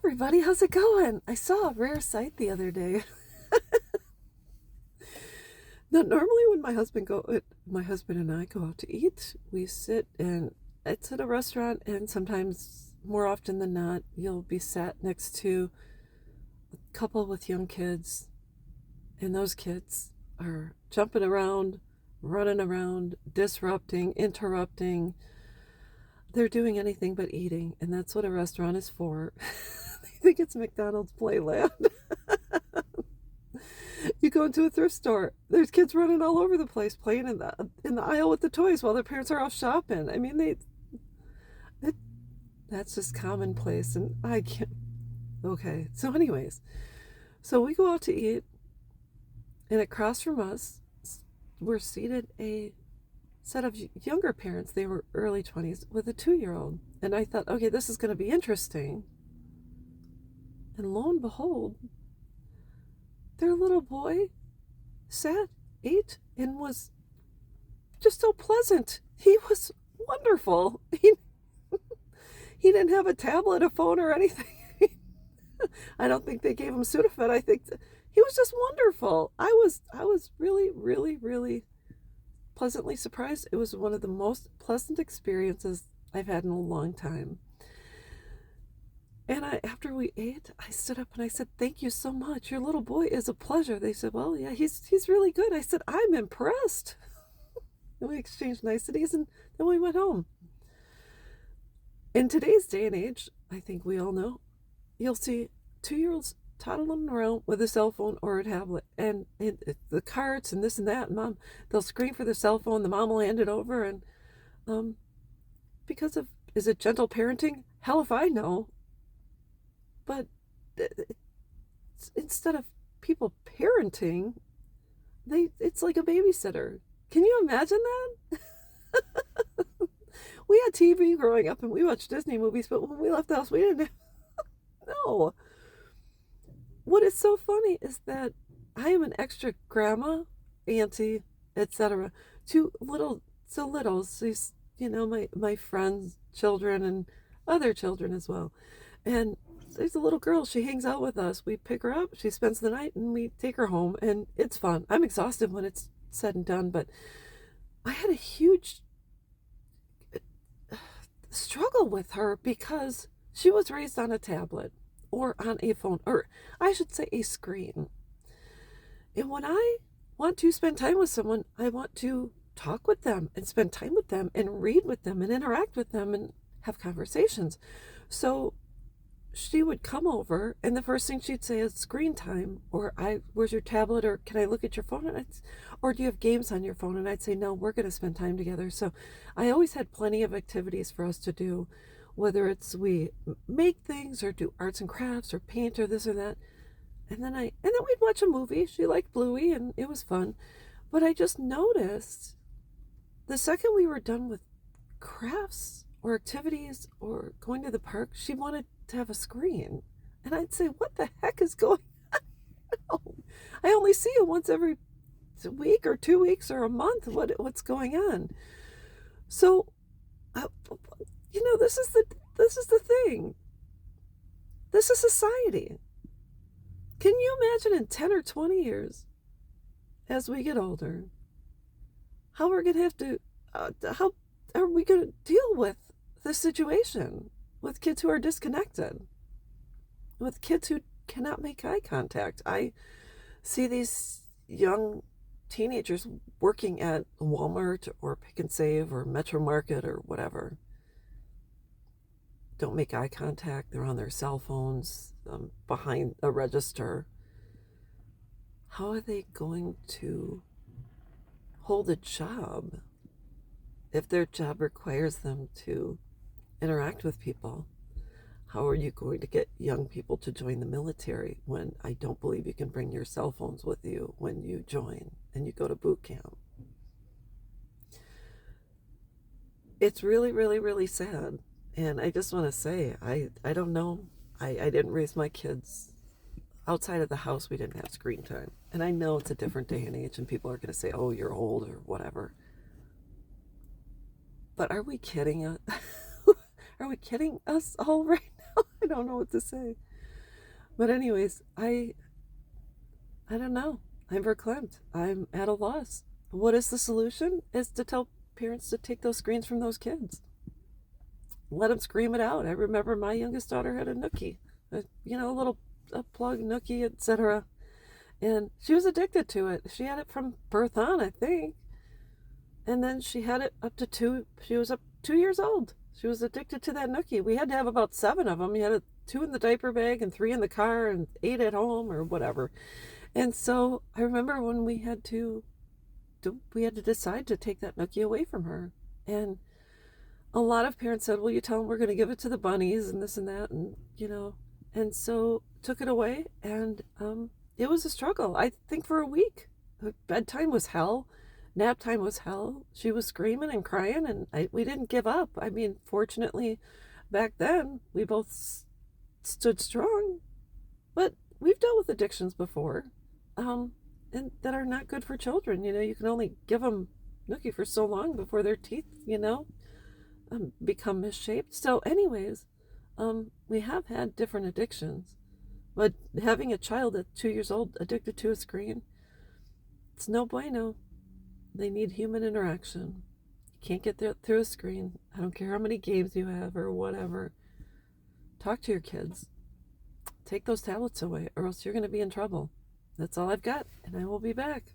everybody, how's it going? I saw a rare sight the other day. Now, normally when my husband and I go out to eat, we sit and it's at a restaurant, and sometimes, more often than not, you'll be sat next to a couple with young kids, and those kids are jumping around, running around, disrupting, interrupting. They're doing anything but eating, and that's what a restaurant is for. They think it's McDonald's Playland. You go into a thrift store, there's kids running all over the place playing in the aisle with the toys while their parents are off shopping. I mean, it, that's just commonplace, and I can't. Okay, so anyways, so we go out to eat, and across from us, we're seated a set of younger parents. They were early 20s with a 2-year-old, and I thought, okay, this is going to be interesting. And lo and behold, their little boy ate, and was just so pleasant. He was wonderful. He didn't have a tablet, a phone, or anything. I don't think they gave him Sudafed. I think he was just wonderful. I was really, really, really pleasantly surprised. It was one of the most pleasant experiences I've had in a long time. And after we ate, I stood up and I said, "Thank you so much. Your little boy is a pleasure." They said, "Well, yeah, he's really good." I said, "I'm impressed." And we exchanged niceties, and then we went home. In today's day and age, I think we all know, you'll see 2-year-olds toddling around with a cell phone or a tablet, and the carts and this and that, and mom, they'll scream for the cell phone. The mom will hand it over, and because of, is it gentle parenting? Hell if I know. But instead of people parenting, it's like a babysitter. Can you imagine that? We had TV growing up, and we watched Disney movies, but when we left the house, we didn't have, no. What is so funny is that I am an extra grandma, auntie, etc. to littles, these, my friends' children and other children as well. And there's a little girl, she hangs out with us. We pick her up, she spends the night, and we take her home, and it's fun. I'm exhausted when it's said and done, but I had a huge struggle with her because she was raised on a tablet or on a phone, or I should say a screen. And when I want to spend time with someone, I want to talk with them and spend time with them and read with them and interact with them and have conversations. So she would come over, and the first thing she'd say is screen time, or where's your tablet, or can I look at your phone? Or do you have games on your phone? And I'd say, no, we're going to spend time together. So I always had plenty of activities for us to do, whether it's we make things or do arts and crafts or paint or this or that. And then we'd watch a movie. She liked Bluey, and it was fun. But I just noticed the second we were done with crafts or activities or going to the park, she wanted to have a screen. And I'd say, what the heck is going on? I only see you once every week or 2 weeks or a month. What's going on? So, this is the thing. This is society. Can you imagine in 10 or 20 years, as we get older, how we're going to have to, how are we going to deal with this situation with kids who are disconnected, with kids who cannot make eye contact? I see these young teenagers working at Walmart or Pick and Save or Metro Market or whatever. Don't make eye contact. They're on their cell phones behind a register. How are they going to hold a job if their job requires them to interact with people? How are you going to get young people to join the military when I don't believe you can bring your cell phones with you when you join and you go to boot camp? It's really, really, really sad. And I just want to say, I don't know. I didn't raise my kids outside of the house. We didn't have screen time. And I know it's a different day and age, and people are going to say, oh, you're old or whatever. But are we kidding us? Are we kidding us all right now? I don't know what to say. But anyways, I don't know. I'm verklempt. I'm at a loss. What is the solution? Is to tell parents to take those screens from those kids. Let them scream it out. I remember my youngest daughter had a Nookie, a little a plug Nookie, etc. And she was addicted to it. She had it from birth on, I think. And then she had it up to two. She was up 2 years old. She was addicted to that Nookie. We had to have about 7 of them. You had 2 in the diaper bag and 3 in the car and 8 at home or whatever. And so I remember when we had to decide to take that Nookie away from her. And a lot of parents said, well, you tell them we're going to give it to the bunnies and this and that. And so took it away. And it was a struggle. I think for a week. Bedtime was hell. Nap time was hell. She was screaming and crying, and we didn't give up. I mean, fortunately, back then, we both stood strong. But we've dealt with addictions before, and that are not good for children. You can only give them Nookie for so long before their teeth, become misshaped. So, anyways, we have had different addictions. But having a child at 2 years old addicted to a screen, it's no bueno. They need human interaction. You can't get through a screen. I don't care how many games you have or whatever. Talk to your kids. Take those tablets away, or else you're going to be in trouble. That's all I've got, and I will be back.